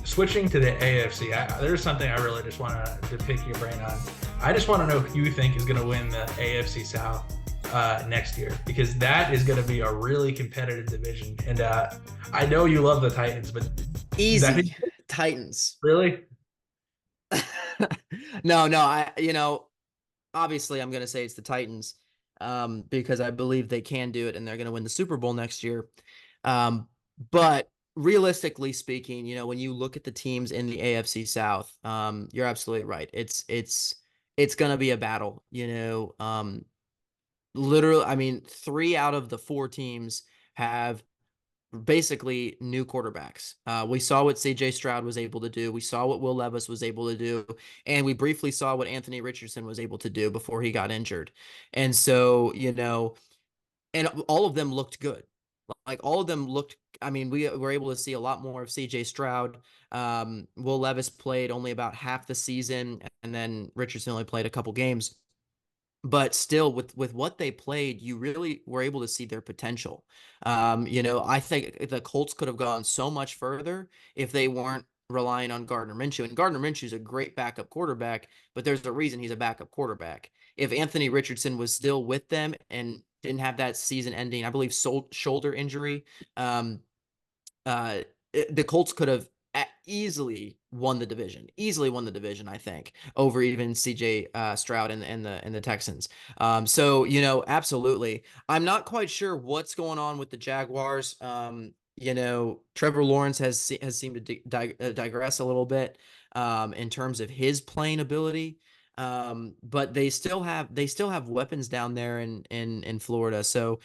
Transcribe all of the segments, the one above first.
Switching to the AFC, there's something I really just want to pick your brain on. I just want to know who you think is going to win the AFC South next year, because that is going to be a really competitive division. And I know you love the Titans, but that Easy. Titans. really, No, obviously I'm going to say it's the Titans, because I believe they can do it and they're going to win the Super Bowl next year. But realistically speaking, when you look at the teams in the AFC South, you're absolutely right. It's going to be a battle, literally. I mean, 3 out of the 4 teams have basically new quarterbacks. We saw what CJ Stroud was able to do. We saw what Will Levis was able to do. And we briefly saw what Anthony Richardson was able to do before he got injured. And so, and all of them looked good. Like all of them looked, I mean, we were able to see a lot more of CJ Stroud. Will Levis played only about half the season, and then Richardson only played a couple games. But still, with what they played, you really were able to see their potential. I think the Colts could have gone so much further if they weren't relying on Gardner Minshew. And Gardner Minshew is a great backup quarterback, but there's a reason he's a backup quarterback. If Anthony Richardson was still with them and didn't have that season-ending, I believe, shoulder injury, the Colts could have easily won the division. Easily won the division, I think, over even CJ Stroud and the Texans. So absolutely. I'm not quite sure what's going on with the Jaguars. Trevor Lawrence has seemed to digress a little bit in terms of his playing ability. But they still have weapons down there in Florida. So,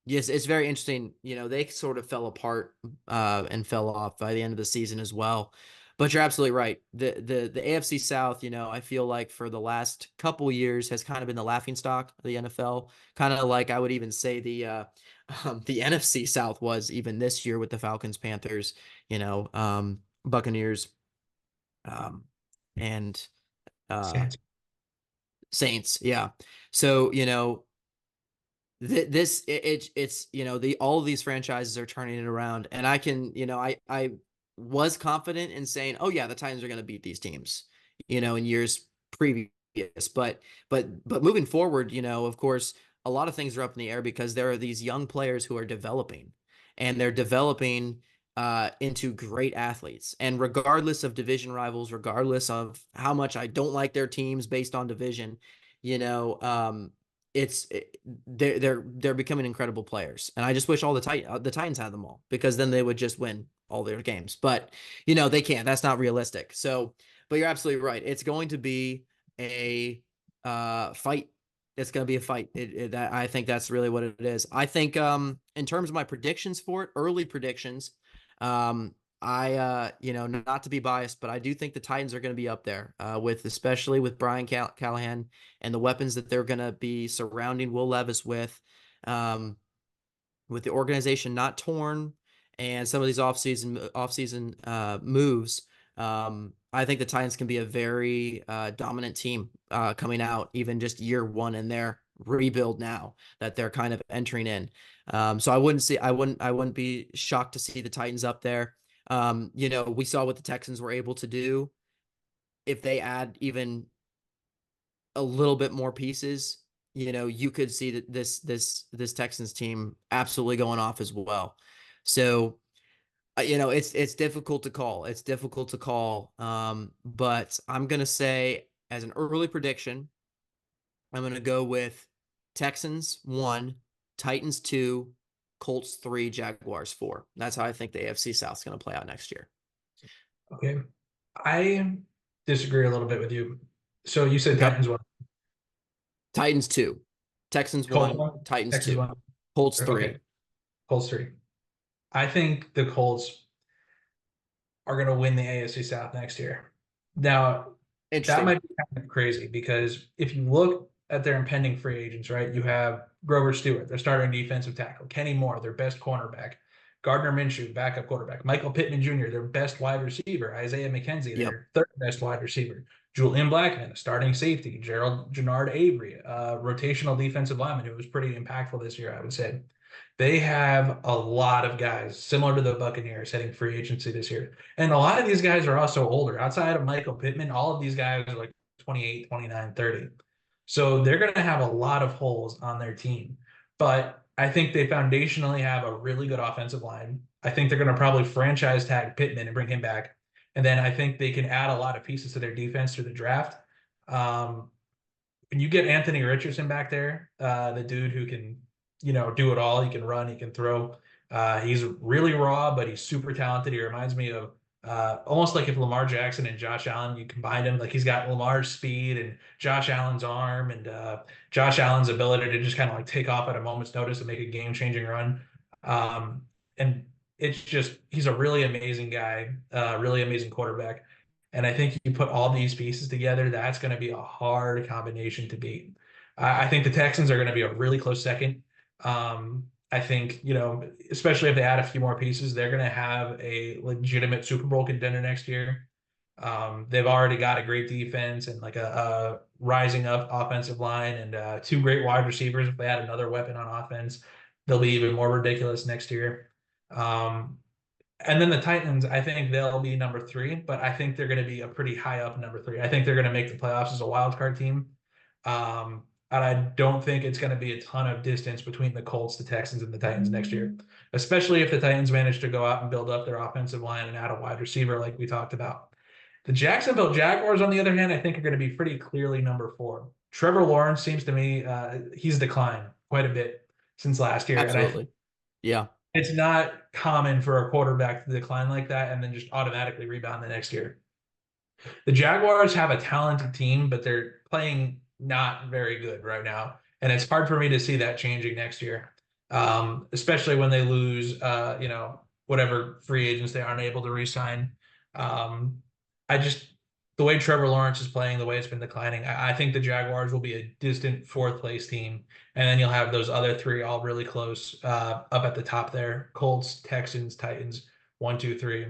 yes, it's very interesting. They sort of fell apart and fell off by the end of the season as well. But you're absolutely right. The AFC South, I feel like for the last couple years has kind of been the laughingstock of the NFL. Kind of like I would even say the NFC South was even this year with the Falcons, Panthers, Buccaneers, and uh, Saints. Saints. Yeah. So it's the all of these franchises are turning it around, and I can I was confident in saying, oh yeah, the Titans are going to beat these teams in years previous, but moving forward, of course a lot of things are up in the air because there are these young players who are developing, and they're developing into great athletes. And regardless of division rivals, regardless of how much I don't like their teams based on division, you know it's they're becoming incredible players, and I just wish all the Titans had them all, because then they would just win all their games. But they can't. That's not realistic. So, but you're absolutely right. It's going to be a fight. It's going to be a fight. I think that's really what it is. I think in terms of my predictions for it, early predictions, I not to be biased, but I do think the Titans are going to be up there especially with Brian Callahan and the weapons that they're going to be surrounding Will Levis with the organization not torn, and some of these offseason moves. I think the Titans can be a very dominant team coming out, even just year one in their rebuild now that they're kind of entering in. So I wouldn't be shocked to see the Titans up there. We saw what the Texans were able to do. If they add even a little bit more pieces, you could see that this Texans team absolutely going off as well. So, it's difficult to call. It's difficult to call. But I'm gonna say, as an early prediction, I'm gonna go with Texans 1, Titans 2, Colts 3, Jaguars 4. That's how I think the AFC South is going to play out next year. Okay, I disagree a little bit with you. So you said Okay. Titans won. Titans 2, Texans Colts 1, won. Titans Texans 2, won. Colts 3. Okay, Colts 3. I think the Colts are going to win the AFC South next year. Now, that Interesting. might be kind of crazy, because if you look at their impending free agents, right, you have Grover Stewart, their starting defensive tackle, Kenny Moore, their best cornerback, Gardner Minshew, backup quarterback, Michael Pittman Jr., their best wide receiver, Isaiah McKenzie, Yep. their third best wide receiver, Julian Blackman, a starting safety, Gerald Gennard Avery, rotational defensive lineman who was pretty impactful this year, I would say. They have a lot of guys similar to the Buccaneers heading free agency this year. And a lot of these guys are also older. Outside of Michael Pittman, all of these guys are like 28, 29, 30. So they're going to have a lot of holes on their team. But I think they foundationally have a really good offensive line. I think they're going to probably franchise tag Pittman and bring him back. And then I think they can add a lot of pieces to their defense through the draft. Um, when you get Anthony Richardson back there, the dude who can, do it all. He can run, he can throw. He's really raw, but he's super talented. He reminds me of almost like if Lamar Jackson and Josh Allen, you combined him. Like he's got Lamar's speed and Josh Allen's arm and Josh Allen's ability to just kind of like take off at a moment's notice and make a game-changing run. And it's just he's a really amazing guy, really amazing quarterback. And I think you put all these pieces together, that's going to be a hard combination to beat. I think the Texans are going to be a really close second. I think, especially if they add a few more pieces, they're going to have a legitimate Super Bowl contender next year. They've already got a great defense and like a rising up offensive line and two great wide receivers. If they add another weapon on offense, they'll be even more ridiculous next year. And then the Titans, I think they'll be number 3, but I think they're going to be a pretty high up number 3. I think they're going to make the playoffs as a wild card team. And I don't think it's going to be a ton of distance between the Colts, the Texans, and the Titans next year, especially if the Titans manage to go out and build up their offensive line and add a wide receiver like we talked about. The Jacksonville Jaguars, on the other hand, I think are going to be pretty clearly number 4. Trevor Lawrence seems to me he's declined quite a bit since last year. Absolutely. Yeah. It's not common for a quarterback to decline like that and then just automatically rebound the next year. The Jaguars have a talented team, but they're playing not very good right now. And it's hard for me to see that changing next year, especially when they lose, whatever free agents they aren't able to re-sign. I just, the way Trevor Lawrence is playing, the way it's been declining, I think the Jaguars will be a distant 4th place team. And then you'll have those other 3 all really close up at the top there. Colts, Texans, Titans, 1, 2, 3.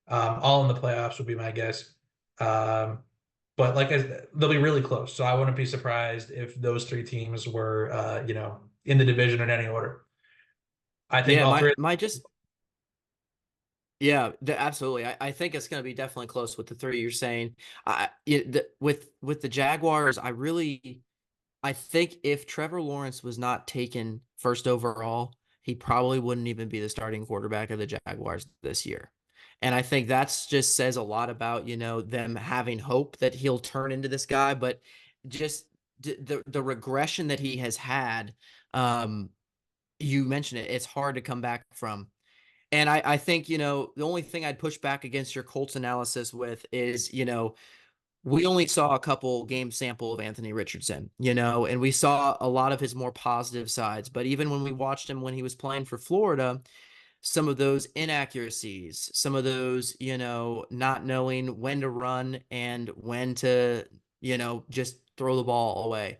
All in the playoffs would be my guess. But they'll be really close. So I wouldn't be surprised if those 3 teams were, in the division in any order. I think all 3. Yeah, absolutely. I think it's going to be definitely close with the 3 you're saying. With the Jaguars, I think if Trevor Lawrence was not taken first overall, he probably wouldn't even be the starting quarterback of the Jaguars this year. And I think that's just says a lot about, them having hope that he'll turn into this guy, but just the regression that he has had, you mentioned it, it's hard to come back from. And I think, the only thing I'd push back against your Colts analysis with is, we only saw a couple game sample of Anthony Richardson, and we saw a lot of his more positive sides. But even when we watched him when he was playing for Florida, some of those inaccuracies, some of those, not knowing when to run and when to, just throw the ball away.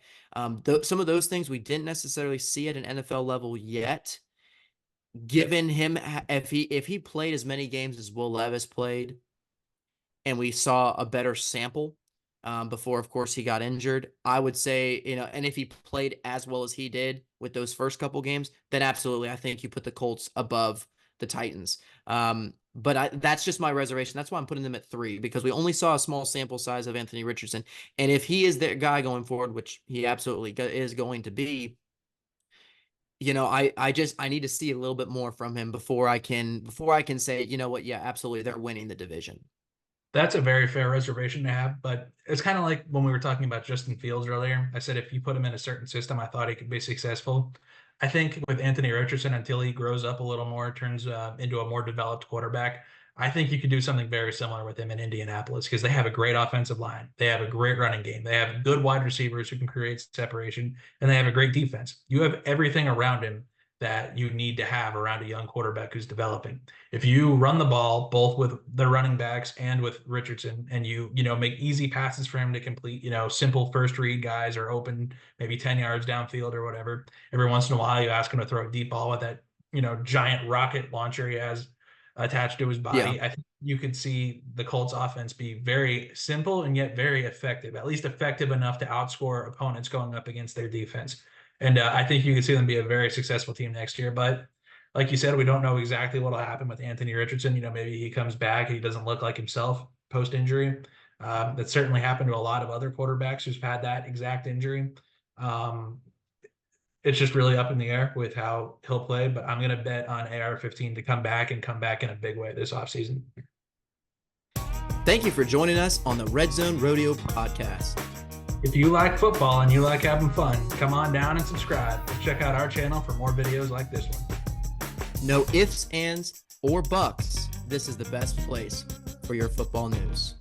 Some of those things we didn't necessarily see at an NFL level yet. Given him, if he played as many games as Will Levis played, and we saw a better sample before, of course, he got injured, I would say, and if he played as well as he did with those first couple games, then absolutely, I think you put the Colts above the Titans. But that's just my reservation. That's why I'm putting them at 3, because we only saw a small sample size of Anthony Richardson. And if he is their guy going forward, which he absolutely is going to be, I need to see a little bit more from him before I can say, yeah, absolutely, they're winning the division. That's a very fair reservation to have, but it's kind of like when we were talking about Justin Fields earlier. I said if you put him in a certain system, I thought he could be successful. I think with Anthony Richardson, until he grows up a little more, turns into a more developed quarterback, I think you could do something very similar with him in Indianapolis because they have a great offensive line. They have a great running game. They have good wide receivers who can create separation, and they have a great defense. You have everything around him that you need to have around a young quarterback who's developing. If you run the ball both with the running backs and with Richardson, and you make easy passes for him to complete, simple first read guys are open maybe 10 yards downfield or whatever. Every once in a while, you ask him to throw a deep ball with that, giant rocket launcher he has attached to his body. Yeah. I think you could see the Colts offense be very simple and yet very effective, at least effective enough to outscore opponents going up against their defense. And I think you can see them be a very successful team next year. But like you said, we don't know exactly what will happen with Anthony Richardson. Maybe he comes back and he doesn't look like himself post injury. That certainly happened to a lot of other quarterbacks who've had that exact injury. It's just really up in the air with how he'll play, but I'm going to bet on AR-15 to come back in a big way this offseason. Thank you for joining us on the Red Zone Rodeo podcast. If you like football and you like having fun, come on down and subscribe and check out our channel for more videos like this one. No ifs, ands, or buts. This is the best place for your football news.